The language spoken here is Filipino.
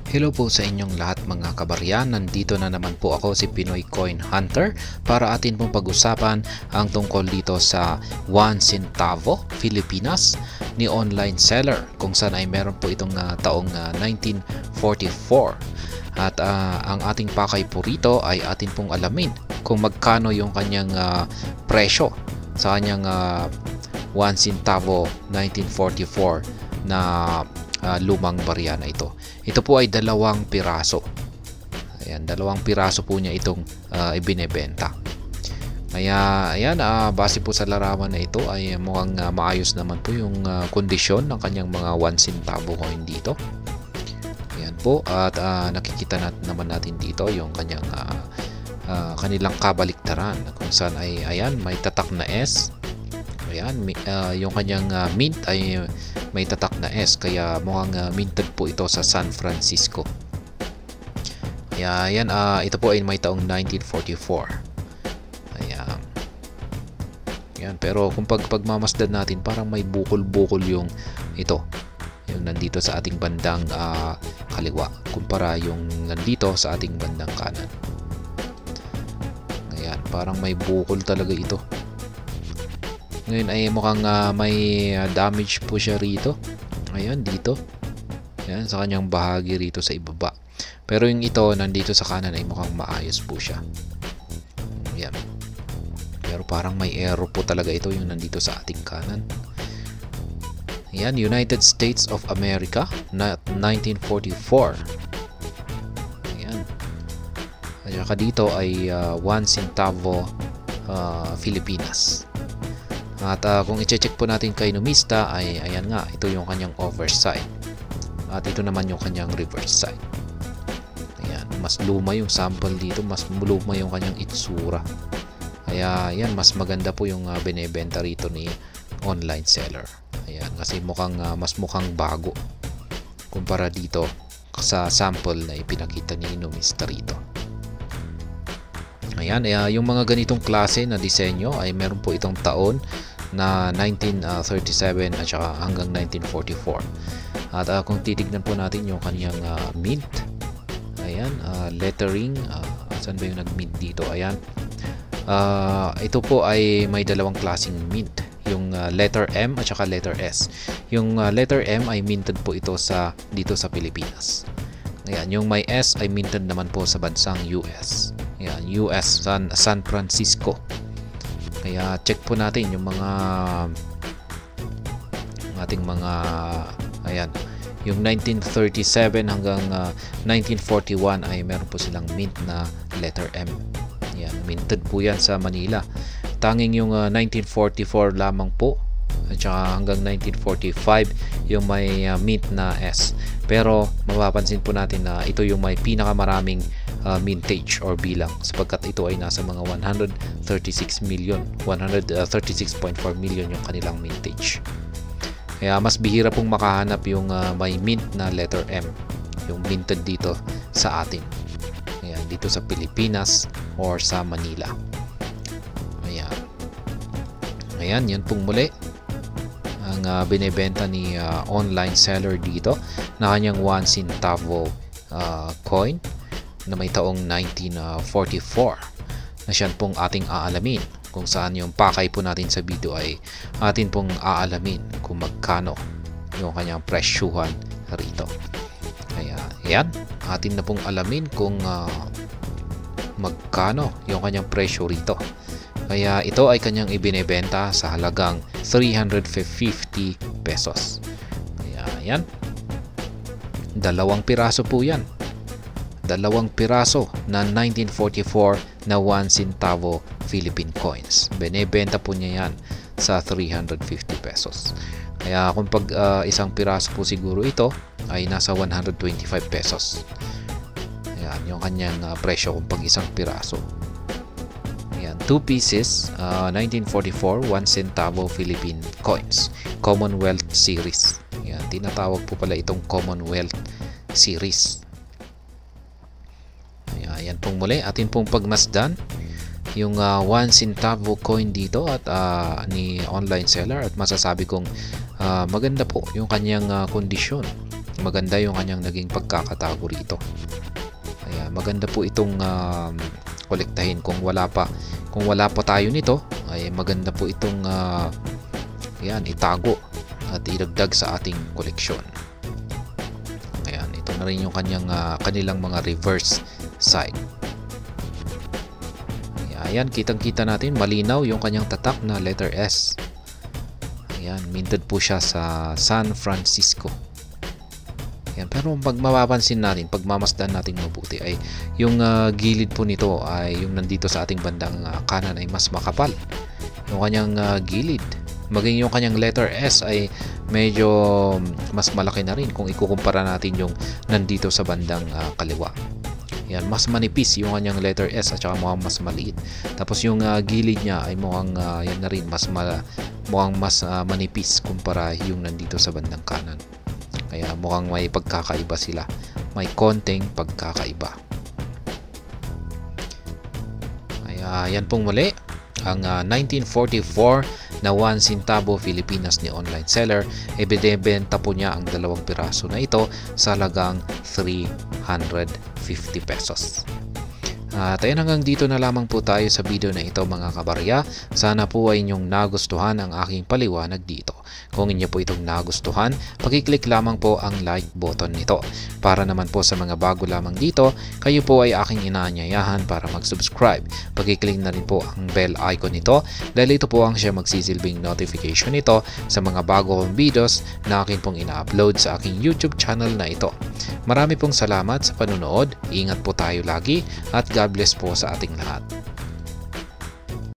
Hello po sa inyong lahat mga kabaryan, nandito na naman po ako si Pinoy Coin Hunter para atin pong pag-usapan ang tungkol dito sa 1 centavo Pilipinas ni online seller kung saan ay meron po itong taong 1944 at ang ating pakay po rito ay atin pong alamin kung magkano yung kanyang presyo sa kanyang 1 centavo 1944 na lumang barya na ito. Ito po ay 2 piraso. Ayan, 2 piraso po niya itong ibinebenta. Kaya ayan, base po sa larawan na ito ay mukhang maayos naman po yung kondisyon ng kanyang mga 1 centavo coin dito. Ayan po, at nakikita naman natin dito yung kanyang kanilang kabaliktaran kung saan ay ayan, may tatak na S. Ayan, yung kanyang mint ay may tatak na S, kaya mukhang minted po ito sa San Francisco. Kaya ayan, ito po ay may taong 1944. Ayan, pero kung pagmamasdan natin, parang may bukol-bukol yung ito, yung nandito sa ating bandang kaliwa kumpara yung nandito sa ating bandang kanan. Ayan, parang may bukol talaga ito. Ngayon ay mukhang may damage po siya rito. Ayan, dito. Ayan, sa kanyang bahagi rito sa ibaba. Pero yung ito, nandito sa kanan ay mukhang maayos po siya. Ayan. Pero parang may error po talaga ito yung nandito sa ating kanan. Ayan, United States of America, 1944. Ayan. At saka dito ay 1 centavo Pilipinas. At kung i-check po natin kay Numista ay ayan nga, ito yung kanyang overside. At ito naman yung kanyang reverse side. Ayan, mas luma yung sample dito, mas luma yung kanyang itsura. Kaya ayan, mas maganda po yung binebenta rito ni online seller. Ayan, kasi mas mukhang bago kumpara dito sa sample na ipinakita ni Numista rito. Ayan, yung mga ganitong klase na disenyo ay meron po itong taon na 1937 at saka hanggang 1944. At kung titignan po natin yung kanyang mint, ayan, lettering, saan ba yung nag-mint dito? Ayan, ito po ay may 2 klaseng mint, yung letter M at saka letter S. Yung letter M ay minted po ito dito sa Pilipinas. Ayan, yung may S ay minted naman po sa bansang US. Ayan, US, San Francisco. Kaya check po natin yung ating mga ayan, yung 1937 hanggang 1941 ay meron po silang mint na letter M. Ayan, minted po yan sa Manila. Tanging yung 1944 lamang po at saka hanggang 1945 yung may mint na S. Pero mapapansin po natin na ito yung may pinakamaraming mintage or bilang sapagkat ito ay nasa mga 136.4 million yung kanilang mintage. Kaya mas bihira pong makahanap yung may mint na letter M, yung minted dito sa atin. Ayan, dito sa Pilipinas or sa Manila. Ayan, yan pong muli ang binebenta ni online seller dito na kanyang 1 centavo coin na may taong 1944 na siyan pong ating aalamin kung saan yung pakay po natin sa video ay atin pong aalamin kung magkano yung kanyang presyuhan rito. Kaya yan, atin na pong alamin kung magkano yung kanyang presyo rito. Kaya ito ay kanyang ibinebenta sa halagang 350 pesos. Kaya yan, 2 piraso po yan. 2 piraso na 1944 na 1 centavo Philippine coins. Binebenta po niya yan sa 350 pesos. Kaya kung isang piraso po siguro ito ay nasa 125 pesos. Ayan, yung kanyang presyo kung isang piraso. Ayan, 2 pieces, 1944, 1 centavo Philippine coins. Commonwealth series. Ayan, tinatawag po pala itong Commonwealth series. Ayan pong muli, atin pong pagmasdan yung 1 centavo coin dito at ni online seller at masasabi kong maganda po yung kanyang kondisyon. maganda yung kanyang naging pagkakatago rito. Kaya maganda po itong kolektahin kung wala pa tayo nito, ay maganda po itong itago at idagdag sa ating koleksyon. Ayan, ito na rin yung kanilang mga reverse side. Ayan, kitang-kita natin malinaw yung kanyang tatak na letter S. Ayan, minted po siya sa San Francisco. Ayan, pero pag mapapansin natin, pag mamasdan natin mabuti, ay yung gilid po nito ay yung nandito sa ating bandang kanan ay mas makapal. Yung kanyang gilid, maging yung kanyang letter S ay medyo mas malaki na rin kung ikukumpara natin yung nandito sa bandang kaliwa. Yan, mas manipis yung kanyang letter S at saka mukhang mas maliit. Tapos yung gilid niya ay mukhang yan na rin, mukhang mas manipis kumpara yung nandito sa bandang kanan. Kaya mukhang may pagkakaiba sila. May konting pagkakaiba. Kaya yan pong muli ang 1944 na 1 centavo Filipinas ni online seller. Ibinebenta po niya ang 2 piraso na ito sa halagang 350 pesos. At ayan, hanggang dito na lamang po tayo sa video na ito mga kabarya. Sana po ay inyong nagustuhan ang aking paliwanag dito. Kung inyo po itong nagustuhan, pakiclick lamang po ang like button nito. Para naman po sa mga bago lamang dito, kayo po ay aking inaanyayahan para mag-subscribe. Pakiclick na rin po ang bell icon nito dahil ito po ang siya magsisilbing notification nito sa mga bago kong videos na akin pong ina-upload sa aking YouTube channel na ito. Marami pong salamat sa panunood, ingat po tayo lagi at God bless po sa ating lahat.